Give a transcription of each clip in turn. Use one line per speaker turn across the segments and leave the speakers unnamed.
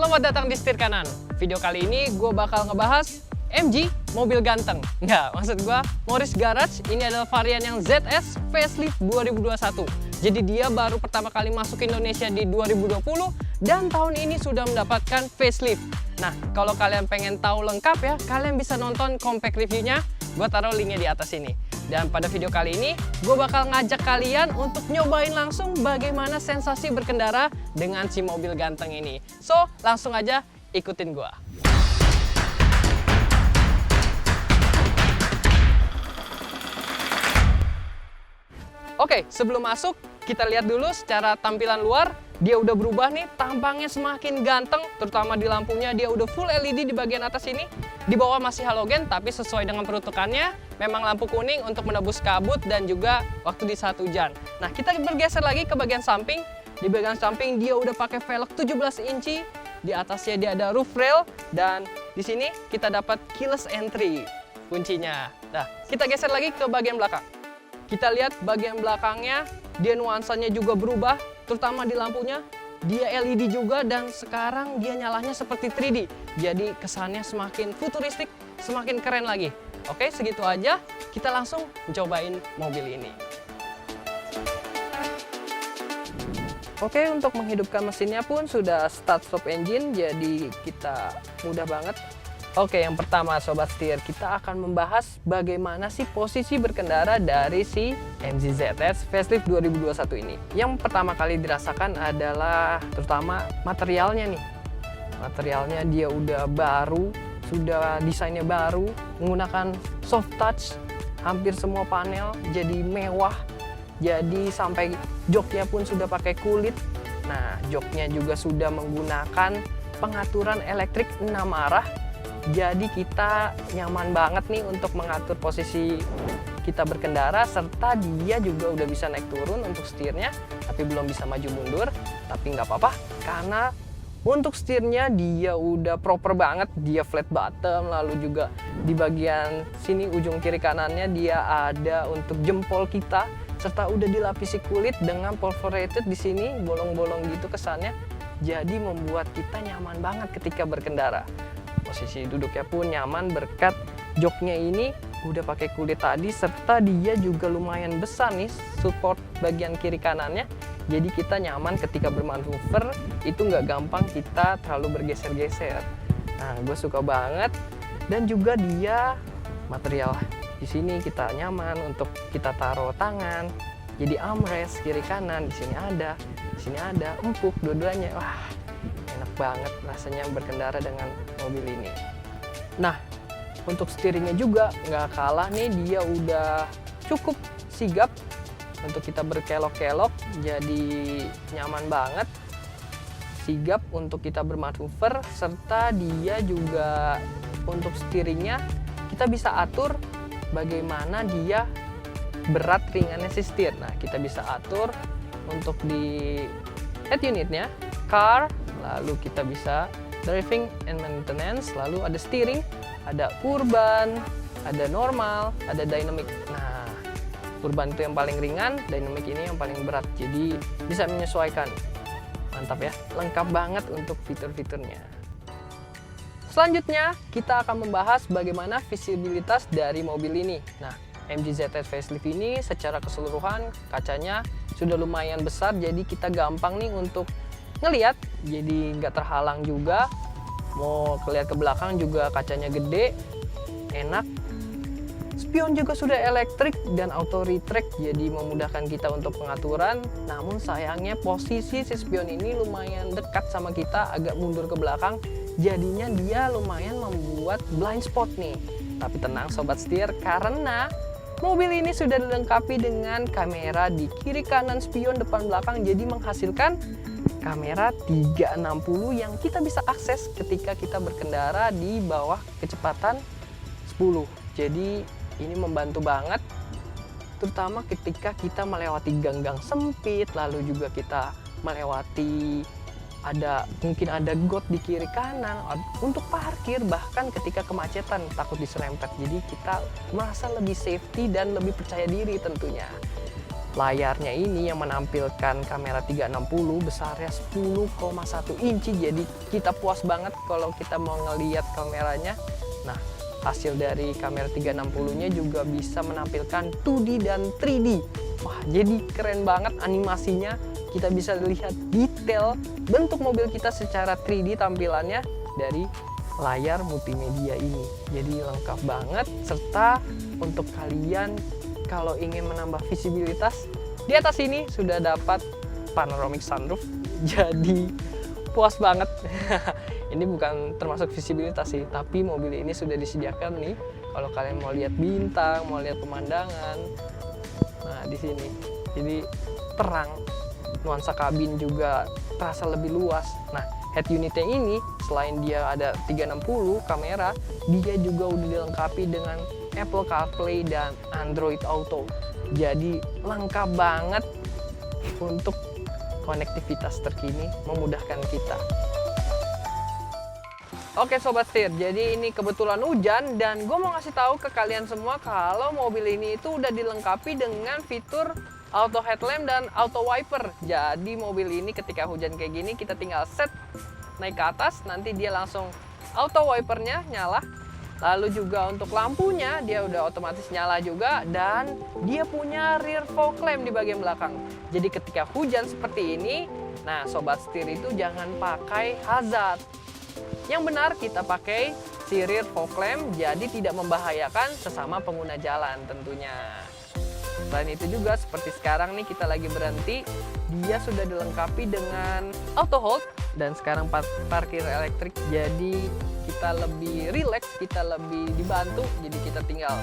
Selamat datang di Setir Kanan. Video kali ini gue bakal ngebahas MG, mobil ganteng. Nggak, maksud gue Morris Garage ini adalah varian yang ZS Facelift 2021. Jadi dia baru pertama kali masuk ke Indonesia di 2020 dan tahun ini sudah mendapatkan facelift. Nah, kalau kalian pengen tahu lengkap ya, kalian bisa nonton compact reviewnya. Gue taruh linknya di atas ini. Dan pada video kali ini, gue bakal ngajak kalian untuk nyobain langsung bagaimana sensasi berkendara dengan si mobil ganteng ini. So, langsung aja ikutin gue. Oke, sebelum masuk, kita lihat dulu secara tampilan luar. Dia udah berubah nih, tampangnya semakin ganteng, terutama di lampunya dia udah full LED di bagian atas ini. Di bawah masih halogen, tapi sesuai dengan peruntukannya, memang lampu kuning untuk menebus kabut dan juga waktu di saat hujan. Nah, kita bergeser lagi ke bagian samping. Di bagian samping dia udah pakai velg 17 inci, di atasnya dia ada roof rail, dan di sini kita dapat keyless entry kuncinya. Nah, kita geser lagi ke bagian belakang. Kita lihat bagian belakangnya, dia nuansanya juga berubah, terutama di lampunya. Dia LED juga dan sekarang dia nyalanya seperti 3D. Jadi kesannya semakin futuristik, semakin keren lagi. Oke, segitu aja. Kita langsung cobain mobil ini. Oke, untuk menghidupkan mesinnya pun sudah start stop engine, jadi kita mudah banget. Oke, yang pertama Sobat Setir, kita akan membahas bagaimana sih posisi berkendara dari si MG ZS Facelift 2021 ini. Yang pertama kali dirasakan adalah terutama materialnya nih. Materialnya dia udah baru, sudah desainnya baru, menggunakan soft touch, hampir semua panel jadi mewah. Jadi sampai joknya pun sudah pakai kulit. Nah, joknya juga sudah menggunakan pengaturan elektrik 6 arah. Jadi kita nyaman banget nih untuk mengatur posisi kita berkendara, serta dia juga udah bisa naik turun untuk setirnya, tapi belum bisa maju mundur. Tapi nggak apa-apa, karena untuk setirnya dia udah proper banget, dia flat bottom, lalu juga di bagian sini ujung kiri kanannya dia ada untuk jempol kita, serta udah dilapisi kulit dengan perforated di sini, bolong-bolong gitu kesannya. Jadi membuat kita nyaman banget ketika berkendara. Posisi duduknya pun nyaman berkat joknya ini udah pakai kulit tadi, serta dia juga lumayan besar nih support bagian kiri kanannya. Jadi kita nyaman ketika bermanuver, itu nggak gampang kita terlalu bergeser-geser. Nah, gue suka banget. Dan juga dia material di sini kita nyaman untuk kita taruh tangan. Jadi armrest kiri kanan, di sini ada, empuk dua-duanya. Wah, enak banget rasanya berkendara dengan mobil ini. Nah, untuk steeringnya juga nggak kalah nih, dia udah cukup sigap untuk kita berkelok-kelok, jadi nyaman banget, sigap untuk kita bermanuver, serta dia juga untuk steeringnya kita bisa atur bagaimana dia berat ringannya si setir. Nah, kita bisa atur untuk di head unitnya, car, lalu kita bisa driving and maintenance, lalu ada steering, ada urban, ada normal, ada dynamic. Nah, urban itu yang paling ringan, dynamic ini yang paling berat, jadi bisa menyesuaikan. Mantap ya, lengkap banget untuk fitur-fiturnya. Selanjutnya kita akan membahas bagaimana visibilitas dari mobil ini. Nah, MG ZS Facelift ini secara keseluruhan kacanya sudah lumayan besar, jadi kita gampang nih untuk ngelihat, jadi nggak terhalang juga. Mau lihat ke belakang juga kacanya gede, enak. Spion juga sudah elektrik dan auto retract, jadi memudahkan kita untuk pengaturan. Namun sayangnya posisi si spion ini lumayan dekat sama kita, agak mundur ke belakang, jadinya dia lumayan membuat blind spot nih. Tapi tenang Sobat Setir, karena mobil ini sudah dilengkapi dengan kamera di kiri kanan spion depan belakang, jadi menghasilkan kamera 360 yang kita bisa akses ketika kita berkendara di bawah kecepatan 10. Jadi ini membantu banget, terutama ketika kita melewati gang-gang sempit, lalu juga kita melewati mungkin ada got di kiri kanan untuk parkir, bahkan ketika kemacetan takut diserempet. Jadi kita merasa lebih safety dan lebih percaya diri tentunya. layarnya ini yang menampilkan kamera 360 besarnya 10,1 inci, jadi kita puas banget kalau kita mau ngelihat kameranya. Nah, hasil dari kamera 360-nya juga bisa menampilkan 2D dan 3D. Wah, jadi keren banget animasinya. Kita bisa lihat detail bentuk mobil kita secara 3D tampilannya dari layar multimedia ini. Jadi lengkap banget, serta untuk kalian kalau ingin menambah visibilitas, di atas ini sudah dapat panoramic sunroof. Jadi puas banget. Ini bukan termasuk visibilitas sih, tapi mobil ini sudah disediakan nih kalau kalian mau lihat bintang, mau lihat pemandangan. Nah, di sini. Jadi terang, nuansa kabin juga terasa lebih luas. Nah, head unitnya ini selain dia ada 360 kamera, dia juga udah dilengkapi dengan Apple CarPlay dan Android Auto. Jadi lengkap banget untuk konektivitas terkini, memudahkan kita. Oke Sobat Setir, jadi ini kebetulan hujan dan gue mau ngasih tahu ke kalian semua kalau mobil ini itu udah dilengkapi dengan fitur auto headlamp dan auto wiper. Jadi mobil ini ketika hujan kayak gini kita tinggal set naik ke atas, nanti dia langsung auto wipernya nyala. Lalu juga untuk lampunya dia udah otomatis nyala juga, dan dia punya rear fog lamp di bagian belakang. Jadi ketika hujan seperti ini, nah Sobat Setir itu jangan pakai hazard. Yang benar kita pakai si rear fog lamp, jadi tidak membahayakan sesama pengguna jalan tentunya. Selain itu juga seperti sekarang nih kita lagi berhenti, dia sudah dilengkapi dengan auto hold dan sekarang parkir elektrik. Jadi kita lebih rileks, kita lebih dibantu. Jadi kita tinggal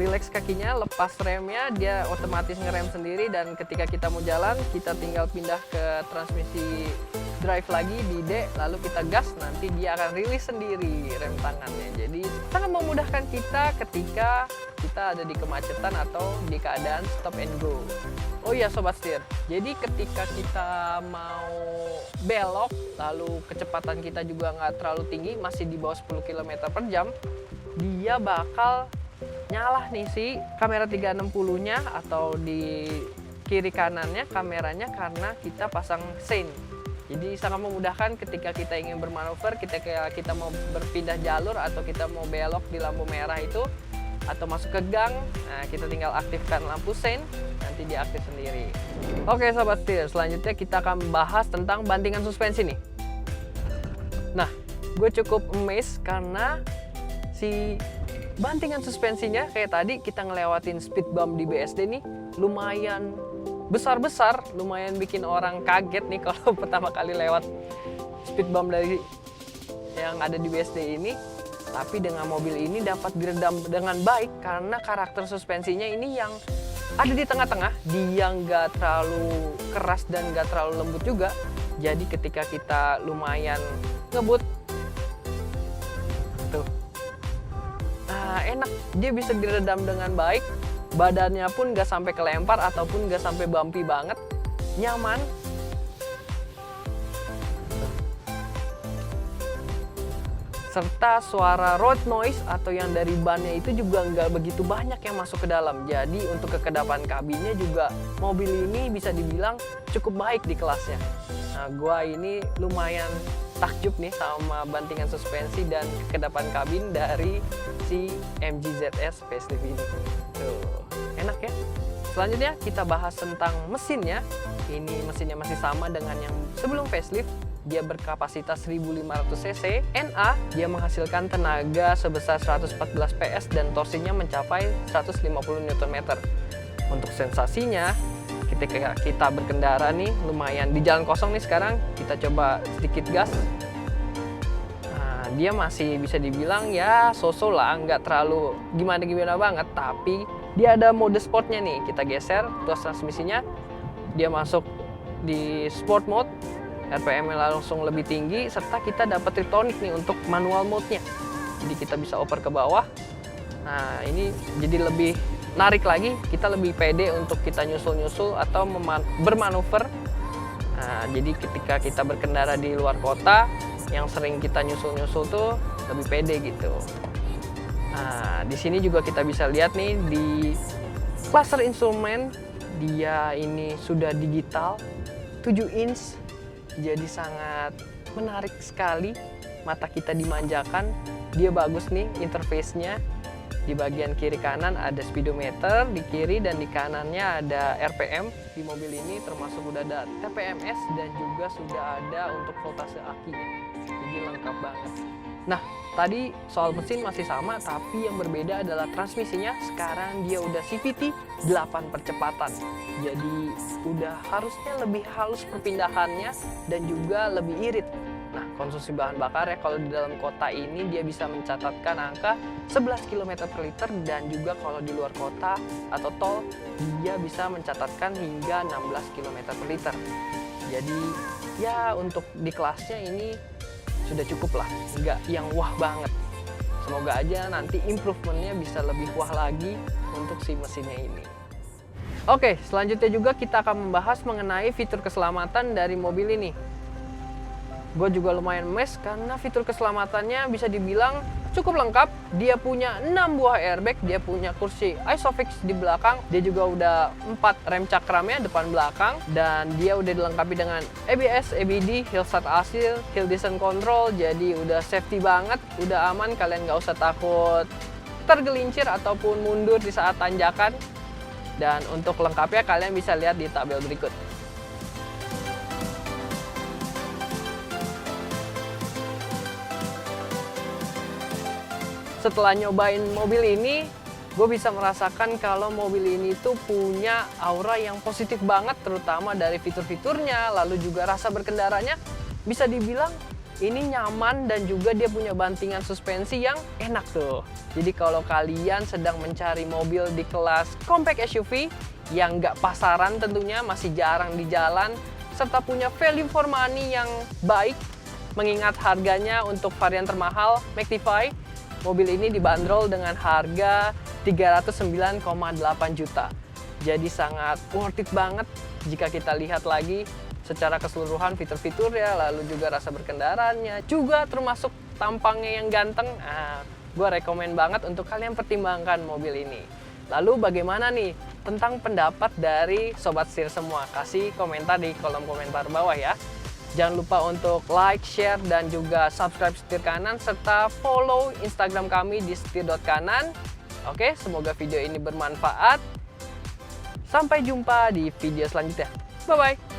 rileks kakinya, lepas remnya, dia otomatis ngerem sendiri, dan ketika kita mau jalan kita tinggal pindah ke transmisi drive lagi di D, lalu kita gas, nanti dia akan rilis sendiri rem tangannya. Jadi sangat memudahkan kita ketika kita ada di kemacetan atau di keadaan stop and go. Oh iya Sobat Setir, jadi ketika kita mau belok, lalu kecepatan kita juga nggak terlalu tinggi, masih di bawah 10 km per jam, dia bakal nyala nih si kamera 360-nya atau di kiri kanannya kameranya, karena kita pasang sein. Jadi sangat memudahkan ketika kita ingin bermanuver, ketika kita mau berpindah jalur atau kita mau belok di lampu merah itu, atau masuk ke gang, nah kita tinggal aktifkan lampu sein, nanti dia aktif sendiri. Oke Sobat Setir, selanjutnya kita akan bahas tentang bantingan suspensi nih. Nah, gue cukup amazed karena si bantingan suspensinya kayak tadi kita ngelewatin speed bump di BSD nih lumayan besar-besar, lumayan bikin orang kaget nih kalau pertama kali lewat speed bump dari yang ada di BSD ini. Tapi dengan mobil ini dapat diredam dengan baik karena karakter suspensinya ini yang ada di tengah-tengah, dia nggak terlalu keras dan nggak terlalu lembut juga. Jadi ketika kita lumayan ngebut tuh, nah enak, dia bisa diredam dengan baik. Badannya pun nggak sampai kelempar ataupun nggak sampai bumpy banget, nyaman. Serta suara road noise atau yang dari bannya itu juga nggak begitu banyak yang masuk ke dalam. Jadi untuk kekedapan kabinnya juga mobil ini bisa dibilang cukup baik di kelasnya. Nah, gua ini lumayan takjub nih sama bantingan suspensi dan kekedapan kabin dari si MG ZS facelift ini. Tuh, enak ya. Selanjutnya kita bahas tentang mesinnya. Ini mesinnya masih sama dengan yang sebelum facelift. Dia berkapasitas 1500 cc NA, dia menghasilkan tenaga sebesar 114 PS dan torsinya mencapai 150 Nm. Untuk sensasinya, ketika kita berkendara nih lumayan di jalan kosong nih sekarang, kita coba sedikit gas. Nah, dia masih bisa dibilang ya so-so lah, nggak terlalu gimana-gimana banget, tapi dia ada mode sportnya nih. Kita geser tuas transmisinya, dia masuk di sport mode, RPM-nya langsung lebih tinggi, serta kita dapat Triptonic nih untuk manual mode-nya. Jadi kita bisa oper ke bawah. Nah, ini jadi lebih narik lagi, kita lebih pede untuk kita nyusul-nyusul atau bermanuver. Nah, jadi ketika kita berkendara di luar kota, yang sering kita nyusul-nyusul tuh lebih pede gitu. Nah, di sini juga kita bisa lihat nih di cluster instrumen, Dia ini sudah digital 7 inch, jadi sangat menarik sekali. Mata kita dimanjakan. Dia bagus nih interface-nya. Di bagian kiri kanan ada speedometer, di kiri dan di kanannya ada RPM. Di mobil ini termasuk udah ada TPMS dan juga sudah ada untuk voltase akinya. Jadi lengkap banget. Nah, tadi soal mesin masih sama, tapi yang berbeda adalah transmisinya. Sekarang dia udah CVT 8 percepatan. Jadi udah harusnya lebih halus perpindahannya dan juga lebih irit. Nah, konsumsi bahan bakar ya kalau di dalam kota ini dia bisa mencatatkan angka 11 km per liter, dan juga kalau di luar kota atau tol dia bisa mencatatkan hingga 16 km per liter. Jadi ya untuk di kelasnya ini sudah cukup lah, nggak yang wah banget. Semoga aja nanti improvementnya bisa lebih wah lagi untuk si mesinnya ini. Oke, selanjutnya juga kita akan membahas mengenai fitur keselamatan dari mobil ini. Gue juga lumayan mes karena fitur keselamatannya bisa dibilang cukup lengkap. Dia punya 6 buah airbag, dia punya kursi ISOFIX di belakang, dia juga udah 4 rem cakramnya depan belakang, dan dia udah dilengkapi dengan ABS, ABD, Hill Start Assist, Hill Descent Control. Jadi udah safety banget, udah aman, kalian nggak usah takut tergelincir ataupun mundur di saat tanjakan. Dan untuk lengkapnya kalian bisa lihat di tabel berikut. Setelah nyobain mobil ini, gue bisa merasakan kalau mobil ini tuh punya aura yang positif banget, terutama dari fitur-fiturnya, lalu juga rasa berkendaranya bisa dibilang ini nyaman, dan juga dia punya bantingan suspensi yang enak tuh. Jadi kalau kalian sedang mencari mobil di kelas compact SUV yang nggak pasaran tentunya, masih jarang di jalan, serta punya value for money yang baik, mengingat harganya untuk varian termahal Maxtify, mobil ini dibanderol dengan harga 309,8 juta. Jadi sangat worth it banget jika kita lihat lagi secara keseluruhan fitur-fiturnya, lalu juga rasa berkendaranya, juga termasuk tampangnya yang ganteng. Nah, gue rekomen banget untuk kalian pertimbangkan mobil ini. Lalu bagaimana nih tentang pendapat dari Sobat Setir semua? Kasih komentar di kolom komentar bawah ya. Jangan lupa untuk like, share, dan juga subscribe Setir Kanan, serta follow Instagram kami di setir.kanan. Oke, semoga video ini bermanfaat. Sampai jumpa di video selanjutnya. Bye-bye.